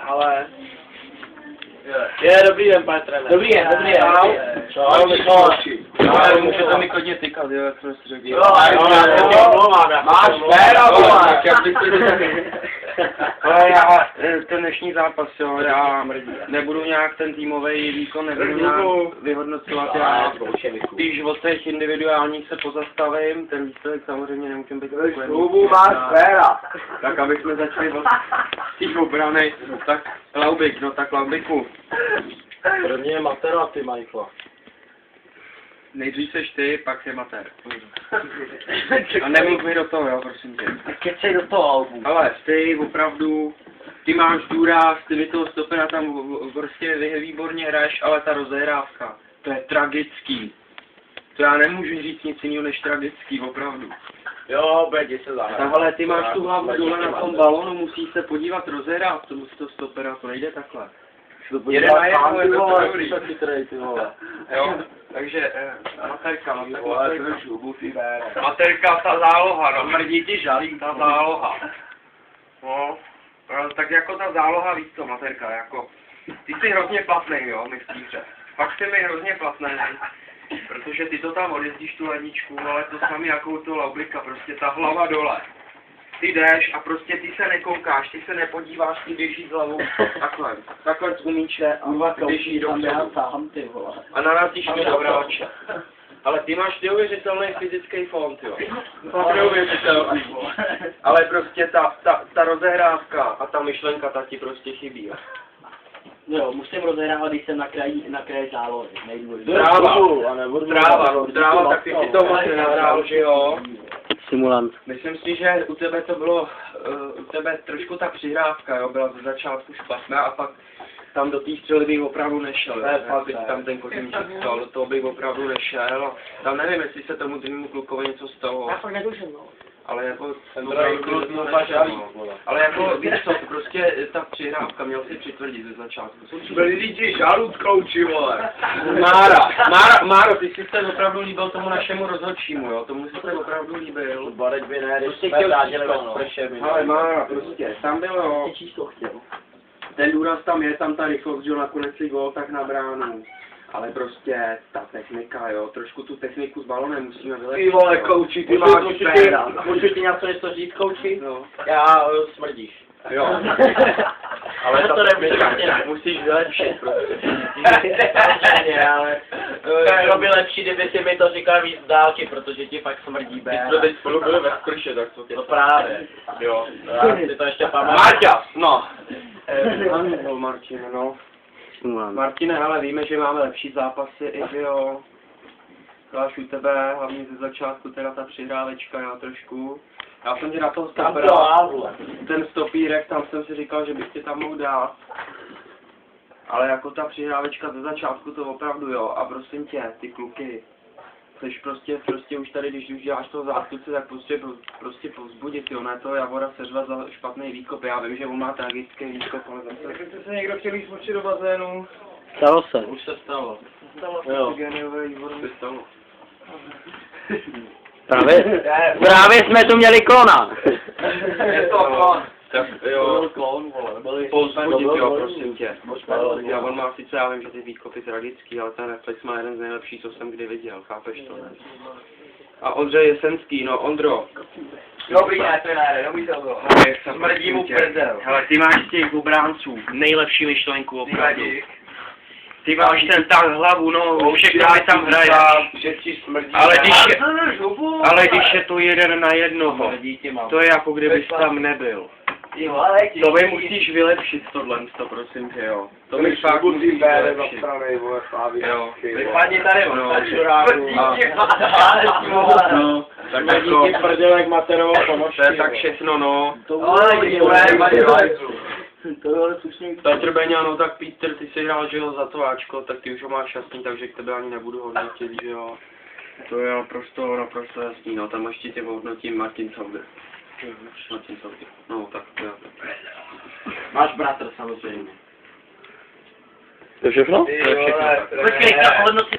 ale... Je, dobrý den, pane trenér. Dobrý den. Čau, Michal. Ale můžete mi klidně tykat, jo, jak jsem si řekl. Jo, máš péra, vole. Ale já, ten dnešní zápas, jo, já nebudu nějak ten týmový výkon, nebudu nějak vyhodnocovat, já spíš od těch individuálních se pozastavím, ten výsledek samozřejmě nemůžeme být spokojený. Klubu máš péra. Tak abych jsme začali od těch obrany, tak Laubik, no tak Laubiku. První je Matera, ty, Michael. Nejdřív seš ty, pak je Mater. A nemluv mi do toho, jo, prosím tě. Kecej do toho albu. Ale ty opravdu, ty máš důraz, ty mi toho stopera tam prostě výborně hraješ, ale ta rozehrávka, to je tragický. To já nemůžu říct nic jiného než tragický, opravdu. Jo, bedi se zahrát. Ale ty máš tu hlavu dole na tom balonu, musíš se podívat rozehrát tomu z toho stopera, to nejde takhle. Jede na jedno, je to dobrý. Jo, takže Materka, ta záloha, no, mrdí ti žalí, ta záloha. No, tak jako ta záloha, víš co, Materka, jako, ty jsi hrozně platnej, jo, myslíře. Fakt jsi mi hrozně platnej, protože ty to tam odjezdíš tu ledničku, ale to samý jako to Laubika, prostě ta hlava dole. Ty jdeš a prostě ty se nekoukáš, ty se nepodíváš, ty běžíš hlavou takhle z umíče a běží dopředu. A narazíš mi do bráče. Ale ty máš neuvěřitelný fyzický fond, jo. Neuvěřitelný. Ale prostě ta rozehrávka a ta myšlenka, ta ti prostě chybí. Jo, musím rozehrávat, když jsem na kraji zálohy, nejdůležitější. Dráva, tak ty si to moc nenahrál, že jo? Simulant. Myslím si, že u tebe to bylo, u tebe trošku ta přihrávka, jo, byla ze začátku špatná a pak tam do té střely bych opravdu nešel, tam ten Kořenčík stál, do toho bych opravdu nešel, tam nevím, jestli se tomu druhému klukovi něco stalo. Já fakt netuším, no. Ale jako, ale jako, víš co, prostě ta přihrávka, měl si přitvrdit ze začátku. Byli lidi žaludkou, či vole. Máro, ty jsi se opravdu líbil tomu našemu rozhodčímu, jo, tomu jsi se opravdu líbil. Prostě chtěl Ale Máro, prostě, tam bylo, číslo chtěl. ten důraz tam je, tam ta rychlost, že nakonec si gól tak na bránu. Ale prostě ta technika, jo, trošku tu techniku s balonem musíme vylepšit. Ty vole, kouči, ty máš péra. Můžu ti něco říct, kouči? No. Já smrdíš. Jo. Ale to musíš vylepšit prostě. Ale bylo by lepší, kdyby si mi to říkal víc z dálky, protože ti fakt smrdí My jsme teď spolu byli ve Skrše, tak co tě... No právě. Jo. Já si to ještě pamatuju. Marťa, no. Martin, no. Martine, ale víme, že máme lepší zápasy, i že jo. Kláš u tebe, hlavně ze začátku teda ta přihrávečka, já trošku. Já jsem ti na toho stopera, ten stopírek, tam jsem si říkal, že bych ti tam mohl dát. Ale jako ta přihrávečka ze začátku to opravdu jo, a prosím tě, ty kluky. Chceš prostě už tady, když už děláš toho zástupce, tak prostě povzbudit, jo, ne to Javora seřvat za špatný výkop. Já vím, že on má tragický výkop, ale zase... Kdyby se někdo chtěl jít močit do bazénu. Stalo se. Už se stalo. Jo. Geniové výbor se stalo. Právě jsme tu měli klona. Je to klon. Tak jo, povzbudit, jo, prosím tě. Já on má sice, já vím, že ty výkopy tragický, ale ten reflex má jeden z nejlepších, co jsem kdy viděl, chápeš to, ne? A Ondřej Jesenský, no Ondro. Dobrý, ne, trenére, dobrý to bylo. Smrdí mu prdel. Hele, ty máš těch obránců nejlepší myšlenku, opravdu. Ty máš ten tak hlavu, no, všechno tam hraješ. Ale když je to jeden na jednoho, to je jako kdybys tam nebyl. To mi musíš vylepšit tohle, prosím tě, jo. To mi fakt musíš vylepšit. Jo. Vypadni tady, no. No. Tak jako... Prdělek Materovo, pomožky. To je tak všechno, no. Petr Beňa, no tak Peter, ty jsi hrál, že jo, za to Ačko, tak ty už ho máš jasný, takže k tebe ani nebudu hodnotit, že jo. To je naprosto jasný, no, tam ještě tě hodnotím Martin Sauder. No, tak to je. Máš bratr samozřejmě. To je všechno? To je všechno. Počkej, hodnotit